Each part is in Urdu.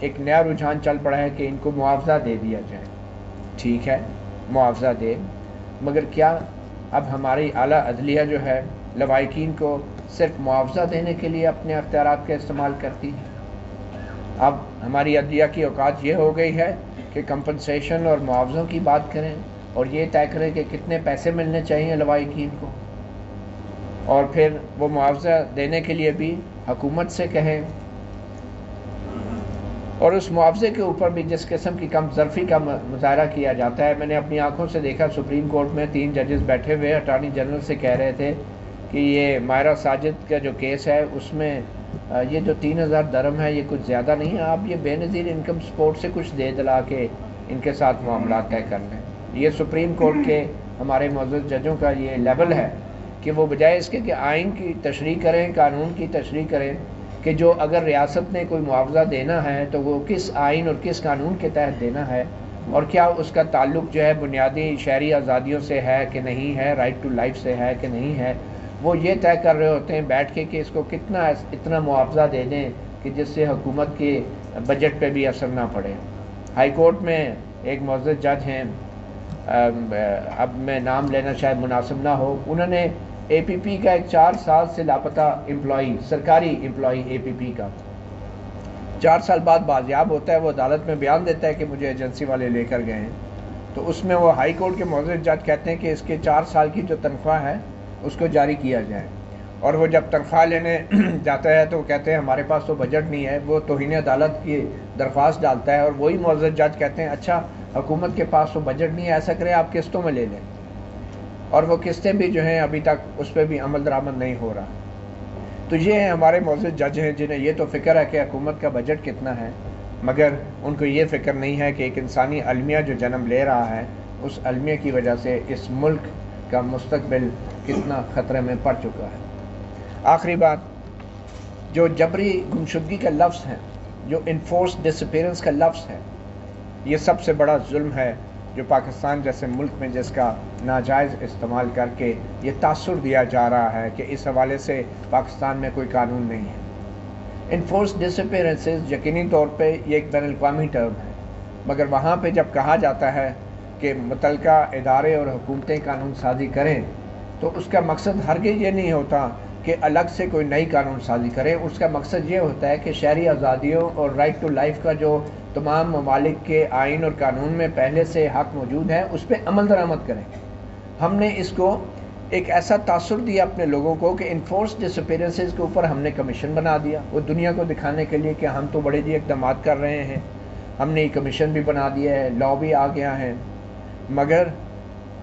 ایک نیا رجحان چل پڑا ہے کہ ان کو معاوضہ دے دیا جائے. ٹھیک ہے معاوضہ دے، مگر کیا اب ہماری اعلیٰ عدلیہ جو ہے لواحقین کو صرف معاوضہ دینے کے لیے اپنے اختیارات کا استعمال کرتی ہے؟ اب ہماری عدلیہ کی اوقات یہ ہو گئی ہے کہ کمپنسیشن اور معاوضوں کی بات کریں اور یہ طے کریں کہ کتنے پیسے ملنے چاہیے لواحقین کو، اور پھر وہ معاوضہ دینے کے لیے بھی حکومت سے کہیں، اور اس معاوضے کے اوپر بھی جس قسم کی کم ظرفی کا مظاہرہ کیا جاتا ہے. میں نے اپنی آنکھوں سے دیکھا سپریم کورٹ میں 3 ججز بیٹھے ہوئے اٹارنی جنرل سے کہہ رہے تھے کہ یہ ماہرہ ساجد کا جو کیس ہے اس میں یہ جو 3000 درہم ہے یہ کچھ زیادہ نہیں ہے، آپ یہ بے نظیر انکم سپورٹ سے کچھ دے دلا کے ان کے ساتھ معاملات طے کر لیں. یہ سپریم کورٹ کے ہمارے معزز ججوں کا یہ لیول ہے کہ وہ بجائے اس کے کہ آئین کی تشریح کریں، قانون کی تشریح کریں کہ جو اگر ریاست نے کوئی معاوضہ دینا ہے تو وہ کس آئین اور کس قانون کے تحت دینا ہے، اور کیا اس کا تعلق جو ہے بنیادی شہری آزادیوں سے ہے کہ نہیں ہے، رائٹ ٹو لائف سے ہے کہ نہیں ہے، وہ یہ طے کر رہے ہوتے ہیں بیٹھ کے کہ اس کو اتنا معاوضہ دے دیں کہ جس سے حکومت کے بجٹ پہ بھی اثر نہ پڑے. ہائی کورٹ میں ایک معزز جج ہیں، اب میں نام لینا شاید مناسب نہ ہو، انہوں نے اے پی پی کا ایک 4 سال سے لاپتہ امپلائی، سرکاری امپلائی اے پی پی کا 4 سال بعد بازیاب ہوتا ہے. وہ عدالت میں بیان دیتا ہے کہ مجھے ایجنسی والے لے کر گئے ہیں، تو اس میں وہ ہائی کورٹ کے معزز جج کہتے ہیں کہ اس کے 4 سال کی جو تنخواہ ہے اس کو جاری کیا جائے. اور وہ جب تنخواہ لینے جاتا ہے تو وہ کہتے ہیں ہمارے پاس تو بجٹ نہیں ہے، وہ توہین عدالت کی درخواست ڈالتا ہے، اور وہی معزز جج کہتے ہیں اچھا حکومت کے پاس تو بجٹ نہیں ہے، ایسا کریں آپ قسطوں میں لے لیں. اور وہ قسطیں بھی جو ہیں ابھی تک اس پہ بھی عمل درآمد نہیں ہو رہا. تو یہ ہیں ہمارے معزز جج ہیں جنہیں یہ تو فکر ہے کہ حکومت کا بجٹ کتنا ہے، مگر ان کو یہ فکر نہیں ہے کہ ایک انسانی المیہ جو جنم لے رہا ہے اس المیہ کی وجہ سے اس ملک کا مستقبل کتنا خطرے میں پڑ چکا ہے. آخری بات، جو جبری گمشدگی کا لفظ ہے، جو انفورس ڈسپیرنس کا لفظ ہے، یہ سب سے بڑا ظلم ہے جو پاکستان جیسے ملک میں جس کا ناجائز استعمال کر کے یہ تاثر دیا جا رہا ہے کہ اس حوالے سے پاکستان میں کوئی قانون نہیں ہے. انفورس ڈسپیرنسز یقینی طور پہ یہ ایک بین الاقوامی ٹرم ہے، مگر وہاں پہ جب کہا جاتا ہے کہ متعلقہ ادارے اور حکومتیں قانون سازی کریں تو اس کا مقصد ہرگز یہ نہیں ہوتا کہ الگ سے کوئی نئی قانون سازی کریں. اس کا مقصد یہ ہوتا ہے کہ شہری آزادیوں اور رائٹ ٹو لائف کا جو تمام ممالک کے آئین اور قانون میں پہلے سے حق موجود ہے اس پہ عمل درآمد کریں. ہم نے اس کو ایک ایسا تاثر دیا اپنے لوگوں کو کہ انفورس ڈسپیرنسز کے اوپر ہم نے کمیشن بنا دیا، وہ دنیا کو دکھانے کے لیے کہ ہم تو بڑے اقدامات کر رہے ہیں. ہم نے یہ کمیشن بھی بنا دیا ہے، لا بھی آ گیا ہے، مگر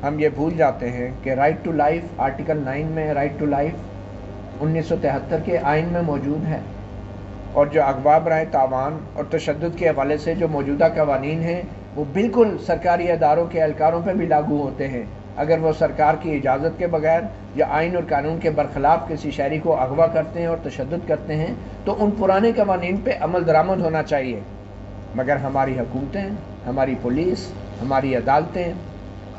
ہم یہ بھول جاتے ہیں کہ رائٹ ٹو لائف آرٹیکل 9 میں رائٹ ٹو لائف 1973 کے آئین میں موجود ہے، اور جو اغوا برائے تاوان اور تشدد کے حوالے سے جو موجودہ قوانین ہیں وہ بالکل سرکاری اداروں کے اہلکاروں پہ بھی لاگو ہوتے ہیں. اگر وہ سرکار کی اجازت کے بغیر یا آئین اور قانون کے برخلاف کسی شہری کو اغوا کرتے ہیں اور تشدد کرتے ہیں تو ان پرانے قوانین پہ عمل درآمد ہونا چاہیے. مگر ہماری حکومتیں، ہماری پولیس، ہماری عدالتیں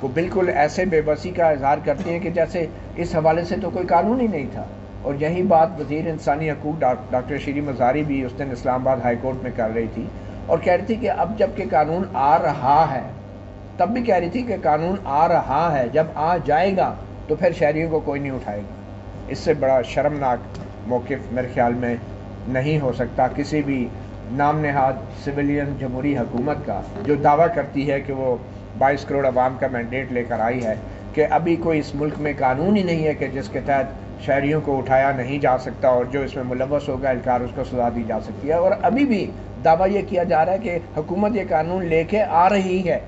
وہ بالکل ایسے بے بسی کا اظہار کرتی ہیں کہ جیسے اس حوالے سے تو کوئی قانون ہی نہیں تھا. اور یہی بات وزیر انسانی حقوق ڈاکٹر شیری مزاری بھی اس دن اسلام آباد ہائی کورٹ میں کر رہی تھی، اور کہہ رہی تھی کہ اب جب کہ قانون آ رہا ہے، تب بھی کہہ رہی تھی کہ قانون آ رہا ہے، جب آ جائے گا تو پھر شہریوں کو کوئی نہیں اٹھائے گا. اس سے بڑا شرمناک موقف میرے خیال میں نہیں ہو سکتا کسی بھی نام نہاد سویلین جمہوری حکومت کا جو دعویٰ کرتی ہے کہ وہ 22 کروڑ عوام کا مینڈیٹ لے کر آئی ہے، کہ ابھی کوئی اس ملک میں قانون ہی نہیں ہے کہ جس کے تحت شہریوں کو اٹھایا نہیں جا سکتا، اور جو اس میں ملوث ہوگا اہلکار اس کو سزا دی جا سکتی ہے. اور ابھی بھی دعویٰ یہ کیا جا رہا ہے کہ حکومت یہ قانون لے کے آ رہی ہے،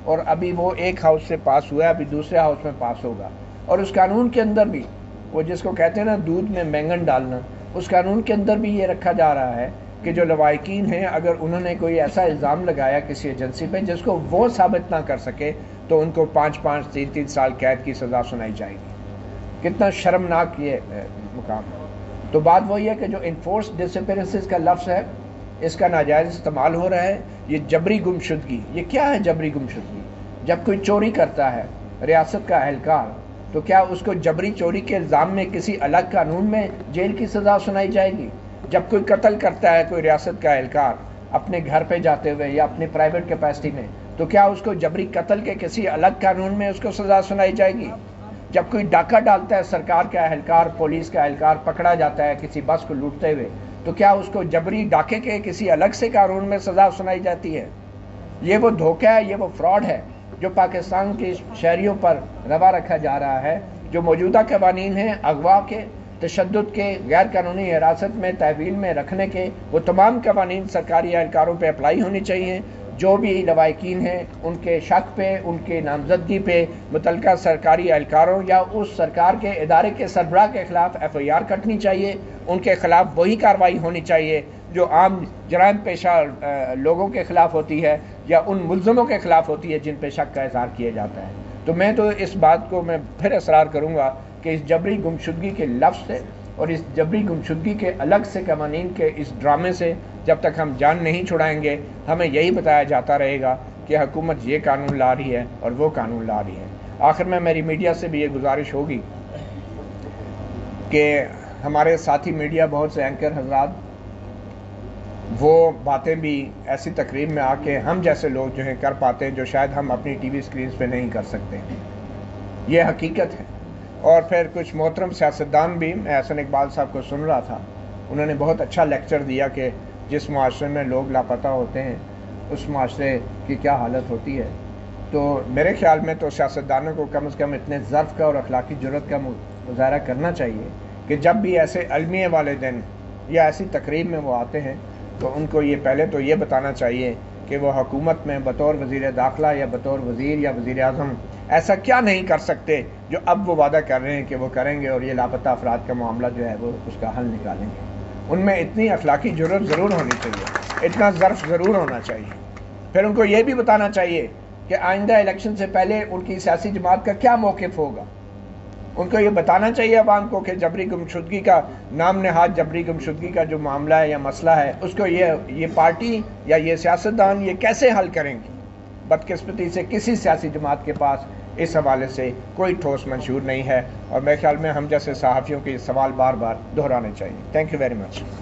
اور ابھی وہ ایک ہاؤس سے پاس ہوا ہے، ابھی دوسرے ہاؤس میں پاس ہوگا. اور اس قانون کے اندر بھی وہ جس کو کہتے ہیں نا دودھ میں بینگن ڈالنا، اس قانون کے اندر بھی یہ رکھا جا رہا ہے کہ جو لواحقین ہیں اگر انہوں نے کوئی ایسا الزام لگایا کسی ایجنسی پہ جس کو وہ ثابت نہ کر سکے تو ان کو 5 3 سال قید کی سزا سنائی جائے گی. کتنا شرمناک یہ مقام ہے. تو بات وہی ہے کہ جو انفورس ڈسپیرنسز کا لفظ ہے اس کا ناجائز استعمال ہو رہا ہے. یہ جبری گمشدگی، یہ کیا ہے جبری گمشدگی؟ جب کوئی چوری کرتا ہے ریاست کا اہلکار تو کیا اس کو جبری چوری کے الزام میں کسی الگ قانون میں جیل کی سزا سنائی جائے گی؟ جب کوئی قتل کرتا ہے کوئی ریاست کا اہلکار اپنے گھر پہ جاتے ہوئے یا اپنی پرائیویٹ کیپیسٹی میں، تو کیا اس کو جبری قتل کے کسی الگ قانون میں اس کو سزا سنائی جائے گی؟ جب کوئی ڈاکہ ڈالتا ہے، سرکار کا اہلکار، پولیس کا اہلکار پکڑا جاتا ہے کسی بس کو لوٹتے ہوئے، تو کیا اس کو جبری ڈاکے کے کسی الگ سے قانون میں سزا سنائی جاتی ہے؟ یہ وہ دھوکہ ہے، یہ وہ فراڈ ہے جو پاکستان کے شہریوں پر روا رکھا جا رہا ہے۔ جو موجودہ قوانین ہیں اغوا کے، تشدد کے، غیر قانونی حراست میں تحویل میں رکھنے کے، وہ تمام قوانین سرکاری اہلکاروں پہ اپلائی ہونی چاہیے۔ جو بھی لواحقین ہیں ان کے شک پہ، ان کے نامزدگی پہ متعلقہ سرکاری اہلکاروں یا اس سرکار کے ادارے کے سربراہ کے خلاف FIR کٹنی چاہیے۔ ان کے خلاف وہی کارروائی ہونی چاہیے جو عام جرائم پیشہ لوگوں کے خلاف ہوتی ہے یا ان ملزموں کے خلاف ہوتی ہے جن پہ شک کا اظہار کیا جاتا ہے۔ تو میں تو اس بات کو میں پھر اصرار کروں گا کہ اس جبری گمشدگی کے لفظ سے اور اس جبری گمشدگی کے الگ سے قوانین کے اس ڈرامے سے جب تک ہم جان نہیں چھڑائیں گے، ہمیں یہی بتایا جاتا رہے گا کہ حکومت یہ قانون لا رہی ہے اور وہ قانون لا رہی ہے۔ آخر میں میری میڈیا سے بھی یہ گزارش ہوگی کہ ہمارے ساتھی میڈیا بہت سے اینکر حضرات وہ باتیں بھی ایسی تقریب میں آ کے ہم جیسے لوگ جو ہیں کر پاتے ہیں جو شاید ہم اپنی ٹی وی اسکرینز پہ نہیں کر سکتے ہیں، یہ حقیقت ہے۔ اور پھر کچھ محترم سیاستدان بھی، میں احسن اقبال صاحب کو سن رہا تھا، انہوں نے بہت اچھا لیکچر دیا کہ جس معاشرے میں لوگ لاپتہ ہوتے ہیں اس معاشرے کی کیا حالت ہوتی ہے۔ تو میرے خیال میں تو سیاستدانوں کو کم از کم اتنے ظرف کا اور اخلاقی جرات کا مظاہرہ کرنا چاہیے کہ جب بھی ایسے المیہ والے دن یا ایسی تقریب میں وہ آتے ہیں تو ان کو یہ پہلے تو یہ بتانا چاہیے کہ وہ حکومت میں بطور وزیر داخلہ یا بطور وزیر یا وزیر اعظم ایسا کیا نہیں کر سکتے جو اب وہ وعدہ کر رہے ہیں کہ وہ کریں گے، اور یہ لاپتہ افراد کا معاملہ جو ہے وہ اس کا حل نکالیں گے۔ ان میں اتنی اخلاقی جرات ضرور ہونی چاہیے، اتنا ظرف ضرور ہونا چاہیے۔ پھر ان کو یہ بھی بتانا چاہیے کہ آئندہ الیکشن سے پہلے ان کی سیاسی جماعت کا کیا موقف ہوگا۔ ان کو یہ بتانا چاہیے عوام کو کہ جبری گمشدگی کا نام نہاد جبری گمشدگی کا جو معاملہ ہے یا مسئلہ ہے اس کو یہ پارٹی یا یہ سیاستدان یہ کیسے حل کریں گے۔ بدقسمتی سے کسی سیاسی جماعت کے پاس اس حوالے سے کوئی ٹھوس منشور نہیں ہے، اور میرے خیال میں ہم جیسے صحافیوں کے یہ سوال بار بار دہرانے چاہیے۔ Thank you very much.